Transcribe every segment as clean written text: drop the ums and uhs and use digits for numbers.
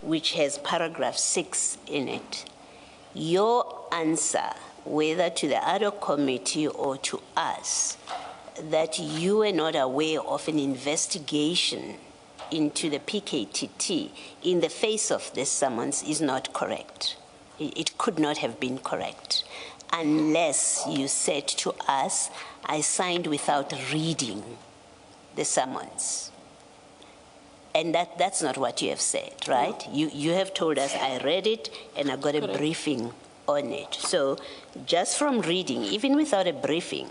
which has paragraph 6 in it, your answer, whether to the ad hoc committee or to us, that you were not aware of an investigation into the PKTT in the face of this summons is not correct. It could not have been correct unless you said to us, I signed without reading the summons. And that's not what you have said, right? No. You have told us, I read it and I got a briefing on it. So just from reading, even without a briefing,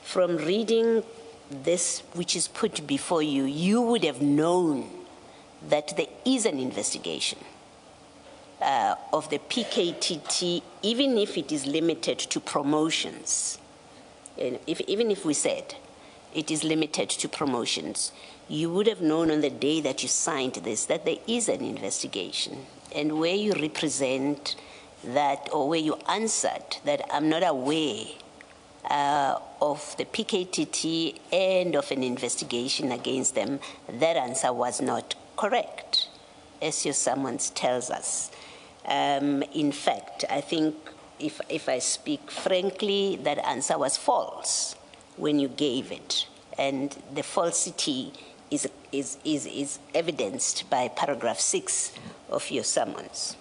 from reading this which is put before you, you would have known that there is an investigation of the PKTT, even if it is limited to promotions. And even if we said it is limited to promotions, you would have known on the day that you signed this that there is an investigation. And where you represent that, or where you answered that I'm not aware of the PKTT and of an investigation against them, that answer was not correct, as your summons tells us. In fact, I think if I speak frankly, that answer was false when you gave it. And the falsity is evidenced by paragraph 6 of your summons.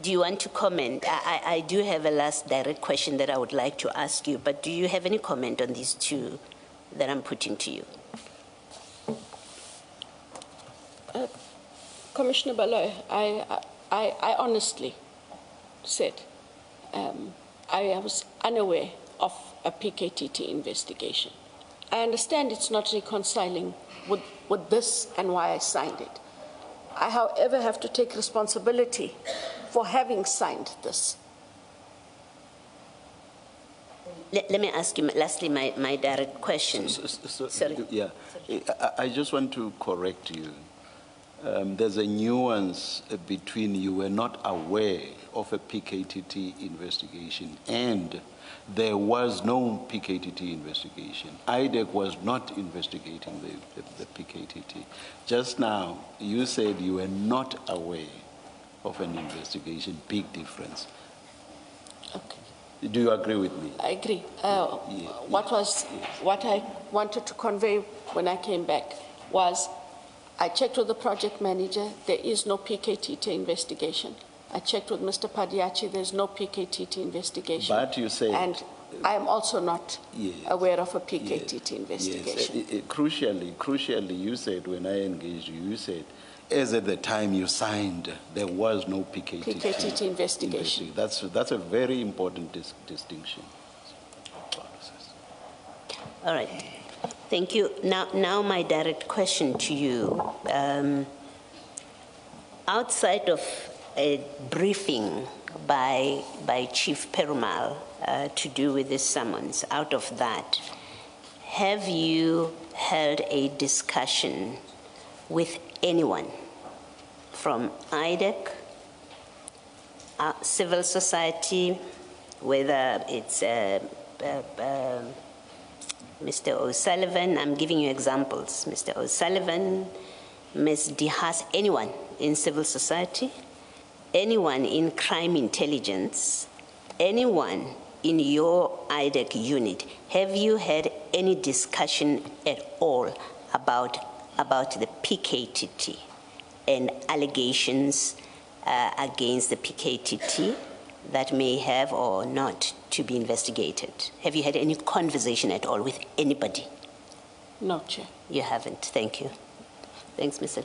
Do you want to comment? I do have a last direct question that I would like to ask you, but do you have any comment on these two that I'm putting to you? Commissioner Baloy, I honestly said I was unaware of a PKTT investigation. I understand it's not reconciling with this and why I signed it. I, however, have to take responsibility for having signed this. Let me ask you, lastly, my direct question. Sorry. Yeah, I just want to correct you. There's a nuance between you were not aware of a PKTT investigation and there was no PKTT investigation. IDAC was not investigating the PKTT. Just now, you said you were not aware of an investigation. Big difference. Okay. Do you agree with me? I agree. What I wanted to convey when I came back was I checked with the project manager. There is no PKTT investigation. I checked with Mr. Padiachi. There's no PKTT investigation. But you say, and I am also not aware of a PKTT investigation. Yes. Crucially, you said when I engaged you, you said, as at the time you signed, there was no PKTT investigation. That's a very important distinction. All right. Thank you. Now my direct question to you. Outside of a briefing by Chief Perumal to do with this summons, out of that, have you held a discussion with anyone from IDAC, civil society, whether it's Mr. O Sullivan, I'm giving you examples, Mr. O Sullivan, Ms. Dihas, anyone in civil society, anyone in crime intelligence, anyone in your IDAC unit, have you had any discussion at all about the PKTT and allegations against the PKTT that may have or not to be investigated? Have you had any conversation at all with anybody? No, Chair. You haven't. Thank you. Thanks, Mr.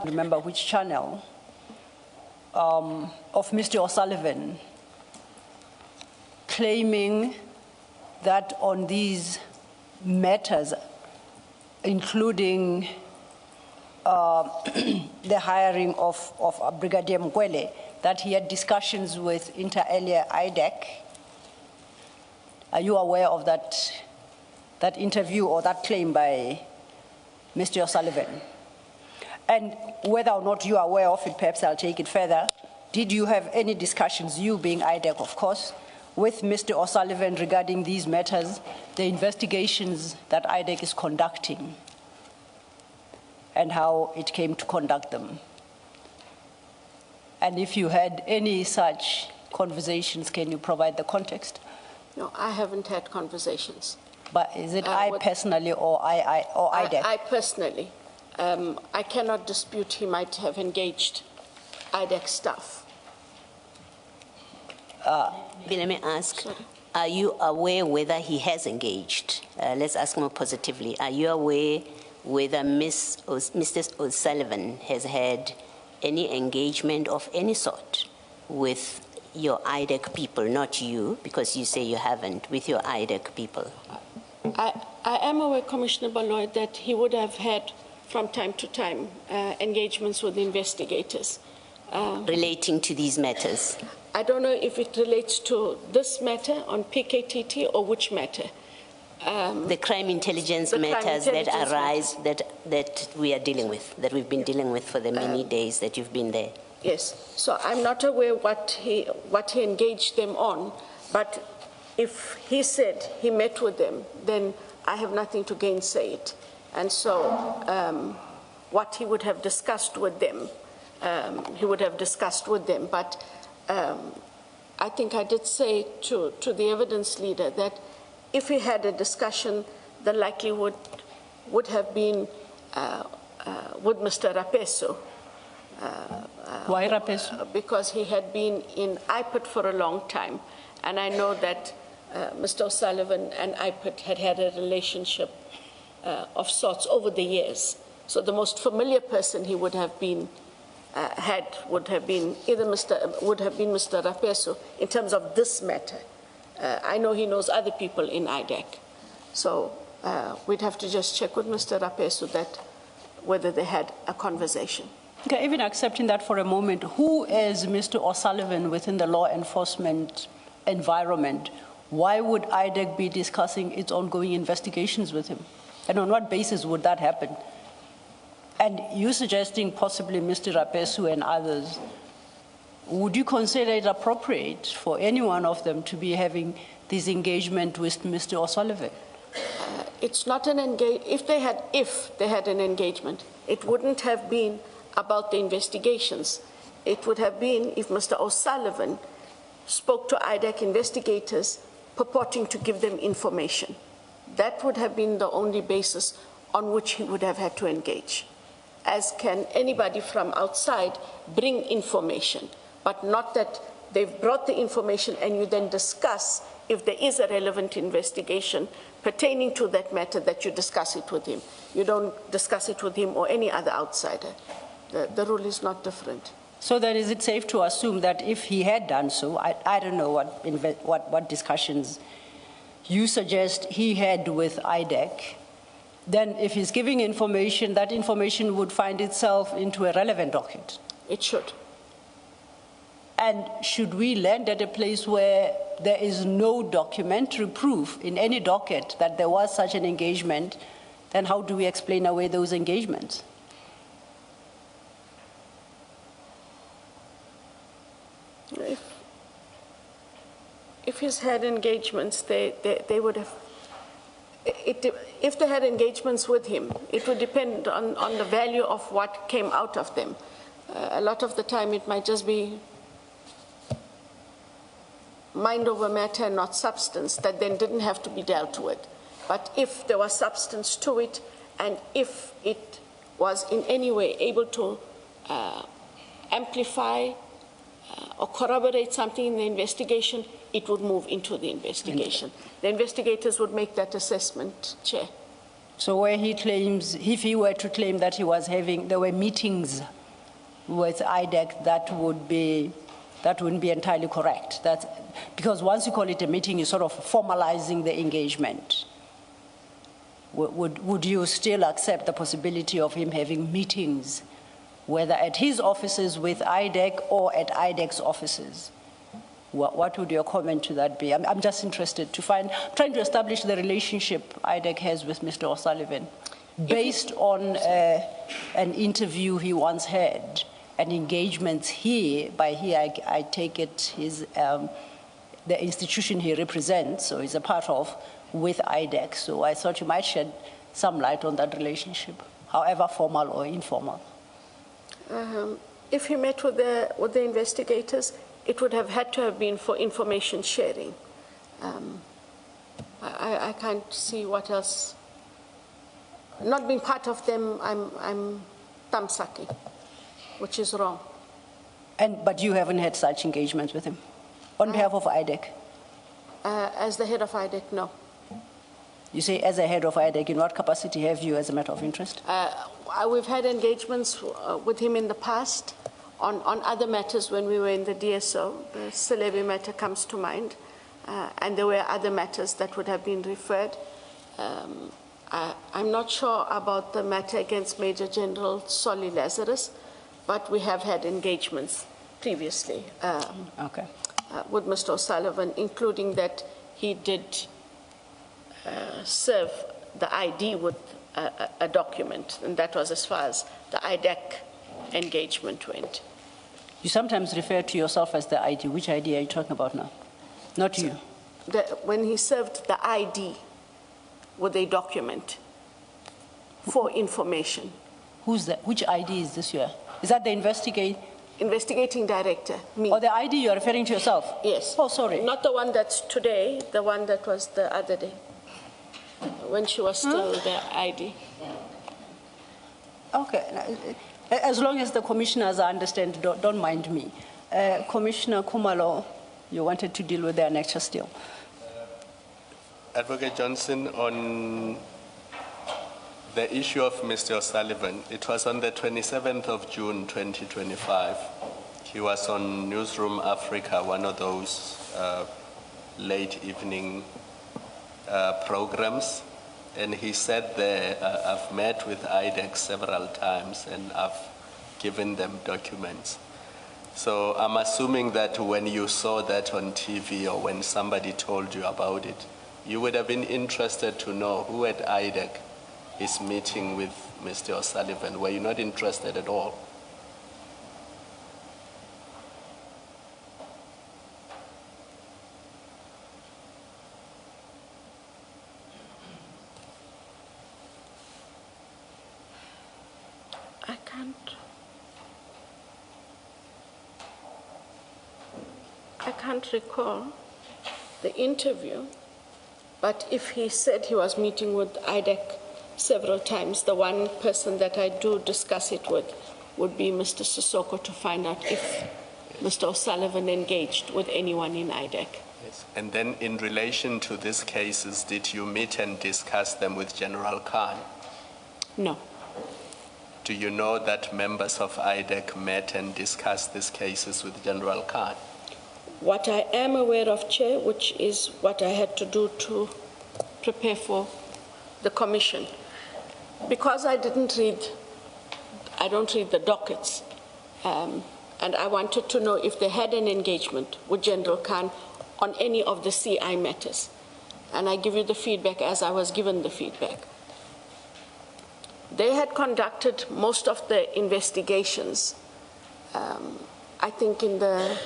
Remember which channel of Mr. O'Sullivan claiming that on these matters, including the hiring of Brigadier Mkwele, that he had discussions with inter alia IDAC. Are you aware of that interview or that claim by Mr. O'Sullivan? And whether or not you are aware of it, perhaps I'll take it further. Did you have any discussions, you being IDAC, of course, with Mr. O'Sullivan regarding these matters, the investigations that IDAC is conducting? and how it came to conduct them. And if you had any such conversations, can you provide the context? No, I haven't had conversations. But is it I personally or IDAC? I personally. I cannot dispute he might have engaged IDAC staff. Let me ask, are you aware whether he has engaged? Let's ask more positively. Are you aware whether Mr. O'Sullivan has had any engagement of any sort with your IDAC people, not you, because you say you haven't, with your IDAC people? I am aware, Commissioner Baloy, that he would have had, from time to time, engagements with investigators. Relating to these matters? I don't know if it relates to this matter on PKTT or which matter. The crime intelligence matters that arise, that we are dealing with, that we've been dealing with for the many days that you've been there. Yes, so I'm not aware what he engaged them on, but if he said he met with them, then I have nothing to gainsay it. And so what he would have discussed with them, he would have discussed with them. But I think I did say to the evidence leader that if he had a discussion, the likelihood would have been with Mr. Rapeso. Why Rapeso? Because he had been in IPIT for a long time. And I know that Mr. O'Sullivan and IPIT had had a relationship of sorts over the years. So the most familiar person he would have been would have been Mr. Rapeso in terms of this matter. I know he knows other people in IDAC. So we'd have to just check with Mr. Rapeso that whether they had a conversation. Okay, even accepting that for a moment, who is Mr. O'Sullivan within the law enforcement environment? Why would IDAC be discussing its ongoing investigations with him? And on what basis would that happen? And you suggesting possibly Mr. Rapeso and others, would you consider it appropriate for any one of them to be having this engagement with Mr. O'Sullivan? It's not an engagement. If they had an engagement, it wouldn't have been about the investigations. It would have been if Mr. O'Sullivan spoke to IDAC investigators purporting to give them information. That would have been the only basis on which he would have had to engage. As can anybody from outside bring information, but not that they've brought the information and you then discuss if there is a relevant investigation pertaining to that matter, that you discuss it with him. You don't discuss it with him or any other outsider. The rule is not different. So then is it safe to assume that if he had done so, I don't know what discussions you suggest he had with IDAC, then if he's giving information, that information would find itself into a relevant docket? It should. And should we land at a place where there is no documentary proof in any docket that there was such an engagement, then how do we explain away those engagements? If he's had engagements, they would have. If they had engagements with him, it would depend on the value of what came out of them. A lot of the time, it might just be mind over matter, not substance, that then didn't have to be dealt with. But if there was substance to it, and if it was in any way able to amplify or corroborate something in the investigation, it would move into the investigation. The investigators would make that assessment, Chair. So where he claims, if he were to claim that there were meetings with IDAC, that wouldn't be entirely correct. Because once you call it a meeting, you're sort of formalizing the engagement. Would you still accept the possibility of him having meetings, whether at his offices with IDAC or at IDAC's offices? What would your comment to that be? I'm just interested to trying to establish the relationship IDAC has with Mr. O'Sullivan based on an interview he once had and engagements here. By here, I take it the institution he represents, or is a part of, with IDAC. So I thought you might shed some light on that relationship. however formal or informal? If he met with the investigators, it would have had to have been for information sharing. I can't see what else. Not being part of them, I'm thumbsucking, which is wrong. But you haven't had such engagements with him on behalf of IDAC? As the head of IDAC, no. You say as a head of IDAC, in what capacity have you as a matter of interest? We've had engagements with him in the past on other matters when we were in the DSO. The Celebi matter comes to mind. And there were other matters that would have been referred. I'm not sure about the matter against Major General Solly Lazarus, but we have had engagements previously with Mr. O'Sullivan, including that he did serve the ID with a document, and that was as far as the IDAC engagement went. You sometimes refer to yourself as the ID. Which ID are you talking about now? Not you. When he served the ID with a document for information. Who's that? Which ID is this year? Is that the investigating director, me. Or the ID you're referring to yourself? Yes. Oh, sorry. Not the one that's today, the one that was the other day, when she was still the ID. Okay. As long as the commissioners understand, don't mind me. Commissioner Kumalo, you wanted to deal with the annexure still. Advocate Johnson, on the issue of Mr. O'Sullivan, it was on the 27th of June 2025. He was on Newsroom Africa, one of those late evening programs, and he said there, I've met with IDAC several times and I've given them documents. So I'm assuming that when you saw that on TV or when somebody told you about it, you would have been interested to know who at IDAC is meeting with Mr. O'Sullivan. Were you not interested at all? I can't recall the interview, but if he said he was meeting with IDAC several times, the one person that I do discuss it with would be Mr. Sissoko, to find out if Mr. O'Sullivan engaged with anyone in IDAC. Yes. And then in relation to these cases, did you meet and discuss them with General Khan? No. Do you know that members of IDAC met and discussed these cases with General Khan? What I am aware of, Chair, which is what I had to do to prepare for the commission, because I don't read the dockets, and I wanted to know if they had an engagement with General Khan on any of the CI matters. And I give you the feedback as I was given the feedback. They had conducted most of the investigations, I think in the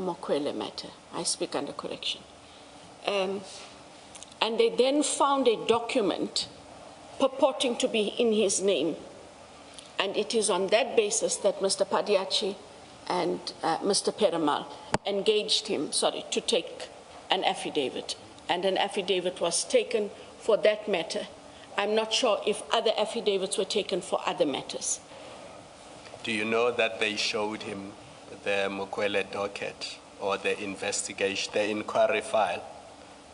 Mokwele matter. I speak under correction. And they then found a document purporting to be in his name. And it is on that basis that Mr. Padiachi and Mr. Perumal engaged him, to take an affidavit. And an affidavit was taken for that matter. I'm not sure if other affidavits were taken for other matters. Do you know that they showed him the Mokwele docket or the investigation, the inquiry file?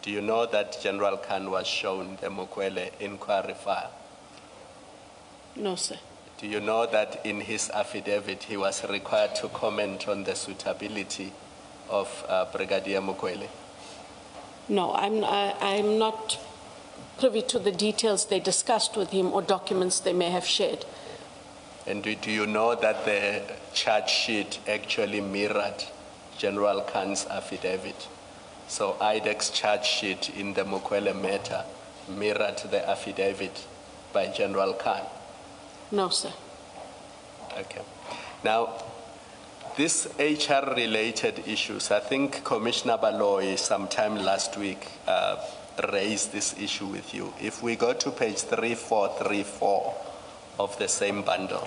Do you know that General Khan was shown the Mokwele inquiry file? No, sir. Do you know that in his affidavit he was required to comment on the suitability of Brigadier Mokwele? No, I'm not privy to the details they discussed with him or documents they may have shared. And do you know that the charge sheet actually mirrored General Khan's affidavit? So IDAC's charge sheet in the Mokwele matter mirrored the affidavit by General Khan? No, sir. Okay. Now, These HR-related issues, I think Commissioner Baloy sometime last week raised this issue with you. If we go to page 3434 of the same bundle,